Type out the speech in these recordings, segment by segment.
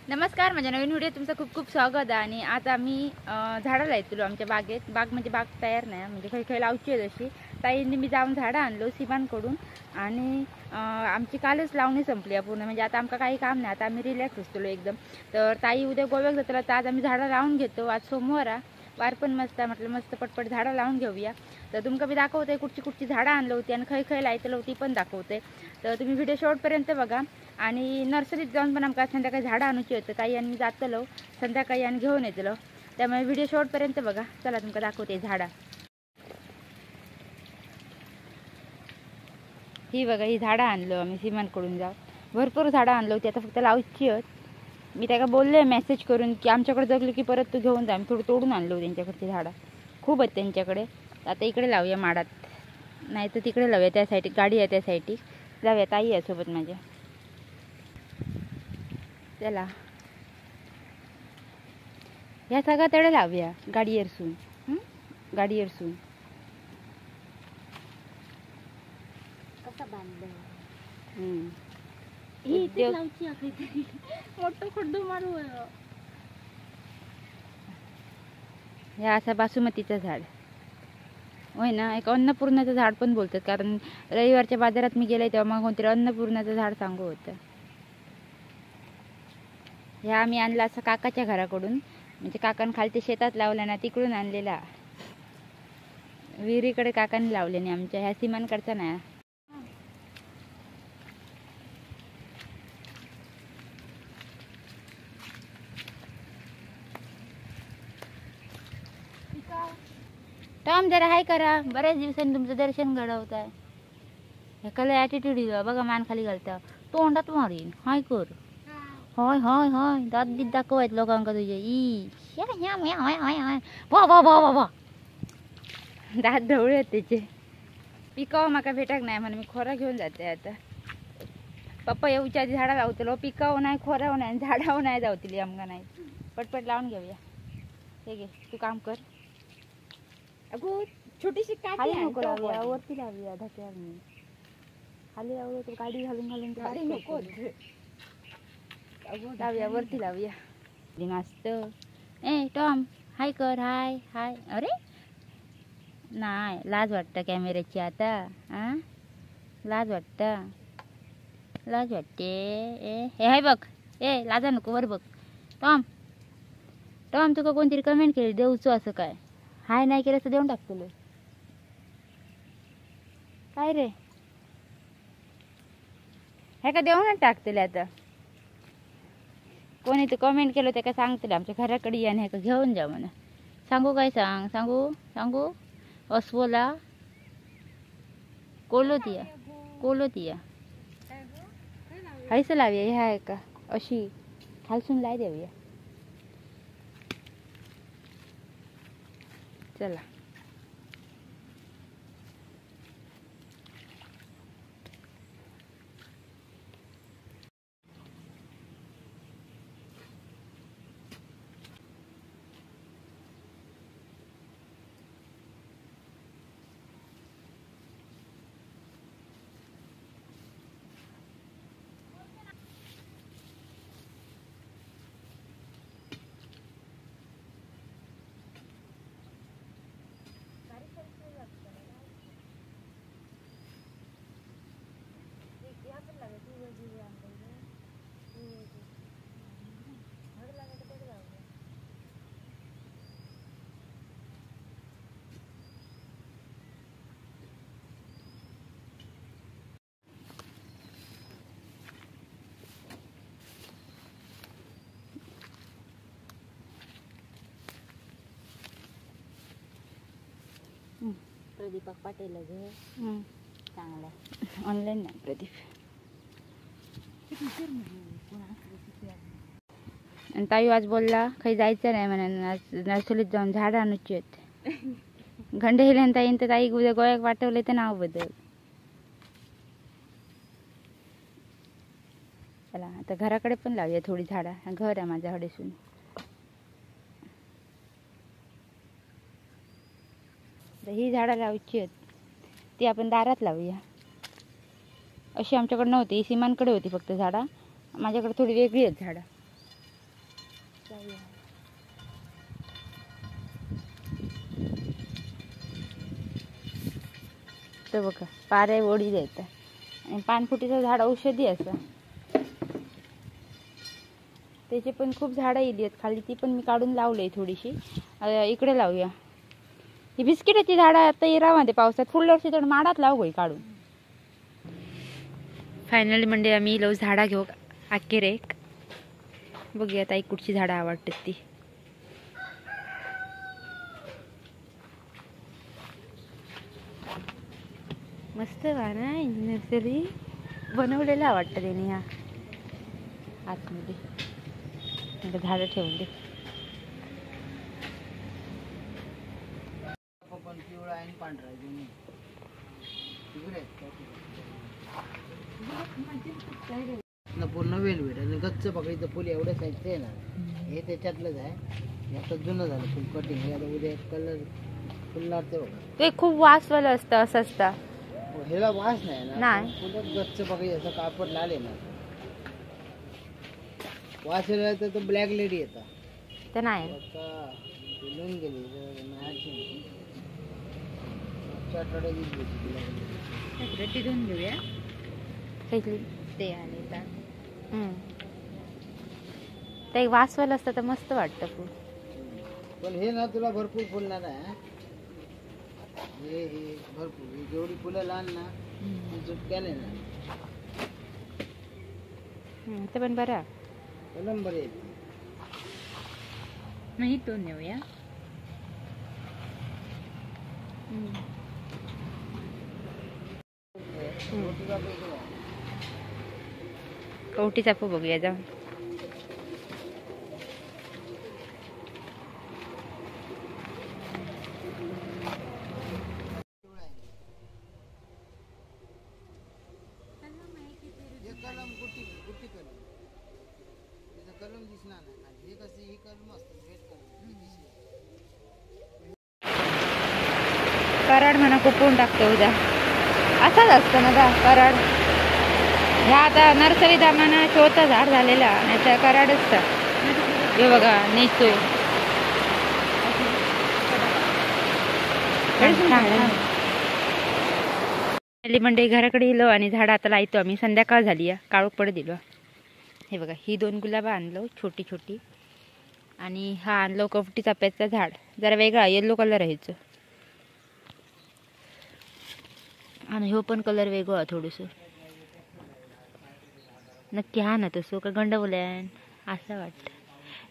नमस्कार, माझ्या नवीन व्हिडिओ तुमचं खूप खूप स्वागत आहे. आणि आता आम्ही झाडं लावतो आमच्या बागेत. बाग म्हणजे बाग तयार नाही, म्हणजे काही काही लावची आहे जशी. ताईंनी मी जाऊन झाडं आणलो सीमांकडून आणि आमची कालच लावणी संपली आहे पूर्ण. म्हणजे आता आमका काही काम नाही, आता आम्ही रिलॅक्स असतो एकदम. तर ताई उद्या गोव्यात जातला, तर आज आम्ही झाडं लावून घेतो. आज सोमवार आहे, वार पण मस्त आहे, म्हटलं मस्त पटपट झाडं लावून घेऊया. तर तुमका मी दाखवते कुठची कुठची झाडं आणली होती आणि खै खै लायतलं होती पण दाखवते. तर तुम्ही व्हिडिओ शेवटपर्यंत बघा. आणि नर्सरीत जाऊन पण आमका संध्याकाळी झाडं आणूची होतं, ताई आणि मी जातलो संध्याकाळी आणि घेऊन येतलो. त्यामुळे व्हिडिओ शेवटपर्यंत बघा. चला तुमका दाखवते झाडं. ही बघा, ही झाडं आणलो आम्ही सीमांकडून. जाऊ भरपूर झाडं आणलो होती, आता फक्त लावची आहेत. मी त्याला बोलले मेसेज करून की आमच्याकडे जगलं की परत तू घेऊन जा. आम्ही थोडं तोडून आणलो त्यांच्याकडची झाडं, खूप आहेत त्यांच्याकडे. आता इकडे लावूया माडात, नाही तर तिकडे लावूया त्या साईड, गाडी आहे त्या साईडची जाऊया. ताई आहे सोबत माझ्या. चला ह्या सगळ्या तडे लावूया गाडीवर सून. गाडीवर सून कसा बांधलं मोठं खड्डू मारू. ह्या असा बासुमतीचं झाड होय ना. एक अन्नपूर्णाचं झाड पण बोलतात, कारण रविवारच्या बाजारात मी गेले तेव्हा मग कोणतरी अन्नपूर्णाचं झाड सांगू होतं. ह्या आम्ही आणला असं काकाच्या घराकडून, म्हणजे काकान खालच्या शेतात लावला ना, तिकडून आणलेला. विहिरीकडे काकाने लावले नाही आमच्या, ह्या सीमांकडचा नाही. टॉम जरा हाय करा, बऱ्याच दिवसांनी तुमचं दर्शन घडवत आहे. एकाला ॲटिट्यूड दिला बघा, मान खाली घालता, तोंडात मारीन. हाय कर, होय होय होय, दात बीत दाखवायत लोकांका तुझे. वा वा वा वा वा, दात ढवळे आहेत त्याचे. पिकाव माका भेटाक नाही म्हणून मी खोरा घेऊन जाते आता. पप्पा येऊच्या आधी झाडा लावतलो, पिकाव नाही, खोराव नाही, झाडाव नाही जावतली आमका नाही. पटपट लावून घेऊया. हे घे, तू काम कर. अगो छोटीशी काठी नको लावूया, वरती लावूया धक्याने. खाली लावलं तर गाडी घालून घालून नको. लावूया वरती लावूया. मस्त. ए टॉम हाय कर, हाय हाय. अरे नाही, लाज वाटतं कॅमेऱ्याची आता. लाज वाटतं, लाज वाटते. हे हाय बघ, ए लाजा नको, वर बघ. टॉम टॉम, तुका कोणतरी कमेंट केली देऊचो असं काय? हाय नाही केलं तर देऊन टाकतो. काय रे, हे का देऊनच टाकतले आता. कोणी तर कमेंट केलं ते का सांगतले आमच्या घराकडे या आणि हे का घेऊन जा म्हणा. सांगू काय? सांगू सांगू अस्वला कोलोतिया कोलोतिया हायस लावूया. ह्या आहे का अशी खालसून लाई देऊया. चला प्रदीपक पाटील घे चांगला. ऑनलाईन नाही प्रदीप. आणि ताई आज बोलला काही जायचं नाही म्हणा, नर्सरीत जाऊन झाडं आणूची आहेत. घंटे हेल्यान ताईन तर ताई उद्या गोव्यात पाठवले तर नाव बदल. चला आता घराकडे पण लावूया थोडी झाडं. घर आहे माझ्या हडेसून. ही झाडं लावायची आहेत, ती आपण दारात लावूया. अशी आमच्याकडे नव्हती, सीमांकडे होती फक्त झाडं. माझ्याकडे थोडी वेगळी आहेत झाडं. तर बघा पाऱ्या ओढी जायचं आणि पानफुटीचं झाड औषधी असं. त्याचे पण खूप झाडं येली आहेत खाली, ती पण मी काढून लावली थोडीशी. इकडे लावूया. ही बिस्किटाची झाडं आता इरामध्ये पावसात पुढल्या वर्षी तर माडात लावू गई काढून. फायनली म्हणजे आम्ही लव झाडा घेऊ अखेर एक. बघूया ताई कुठची झाडं आवडतात ती. मस्त वा ना नर्सरी बनवलेलं आवडतं त्याने ह्या आतमध्ये. झाडं ठेवून दे. पूर्ण वेलवेट आणि गच्च पकडीचं फुल एवढं साईजचं आहे ना, हे त्याच्यातलंच आहे. आता जुनं झालं फुल कटिंग. हे आता उद्या कलर फुल लागते बघा. ते खूप वासवालं असतं असं असतं. ह्याला वास नाही ना, नाही. फुलच गच्च पकडी असं कापड लाल आहे ना. वास येणार तर ब्लॅक लेडी येतात तर नाही लिहून गेली धुवून घेऊया घेतली. ते आणि ते वासवालं असतं तर मस्त वाटतं फुल. पण हे ना तुला भरपूर फुलणार आहे. हे भरपूर जेवढी फुलं लहान ना चुटक्याने ना ते पण बरं नंबर येत. नाही तो नेऊया. कवटीचा फू बघूया जाऊन. कलम गुट्टी गुट्टी कलम त्याचा कलम दिसणार नाही. हे कसे ही कलम असतं भेट कलम. कराड म्हणा कुपून टाकतो उद्या असंच असतं ना का कराड. ह्या आता नर्सरी दामाना शोचा झाड झालेला नाही तर कराडच. हे बघा नेसतोय म्हणजे घराकडे येलो आणि झाड आता लायतो आम्ही. संध्याकाळ झाली या काळोख पडत दिलो. हे बघा ही 2 गुलाबं आणलो छोटी छोटी आणि हा आणलो कवटी चाफ्याचं झाड. जरा वेगळा येल्लो कलर आहे ह्याचं आणि ह्यो पण कलर वेगळा थोडंसं. नक्की हा ना तसं का गंडवल्यान असं वाटतं.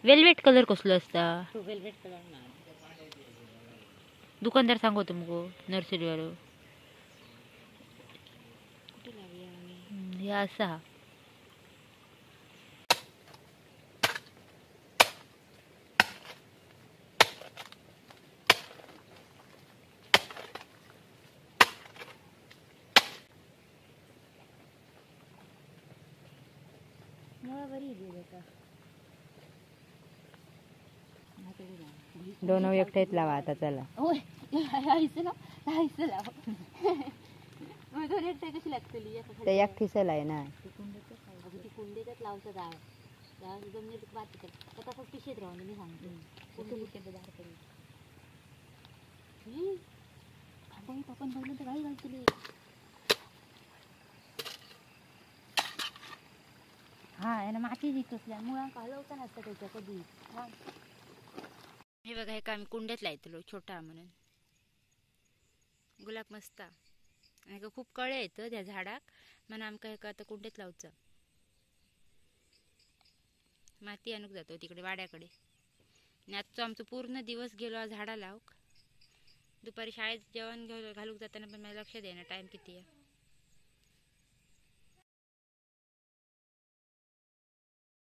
वेल्वेट कलर कसलो असता. वेलवेट कलर ना दुकानदार सांगतो मग नर्सरीवालो हे असा. दोन एकटेच लावा आता चला. कशी लागतली ते एक ठिसल आहे ना. कुंडीतच लावतं झाड जमिनीत बात कर आता फक्त पिशेत राहून मी सांगतो. आपण बघलं तर काही घालतली. हा यानं माती जितल्या मुळा हलवता नसतं त्याच्या कधी. हे बघा हे का आम्ही कुंड्यात लायतलो छोटा म्हणून. गुलाब मस्त आणि खूप कळे येतं त्या झाडाक म्हणून आमका हे आता कुंड्यात लावचं. माती आणूक जातो तिकडे वाड्याकडे. आणि आजचा आमचा पूर्ण दिवस गेलो झाडा लावक. दुपारी शाळेत जेवण घालूक जाताना पण मला लक्षात येईना टाइम किती आहे.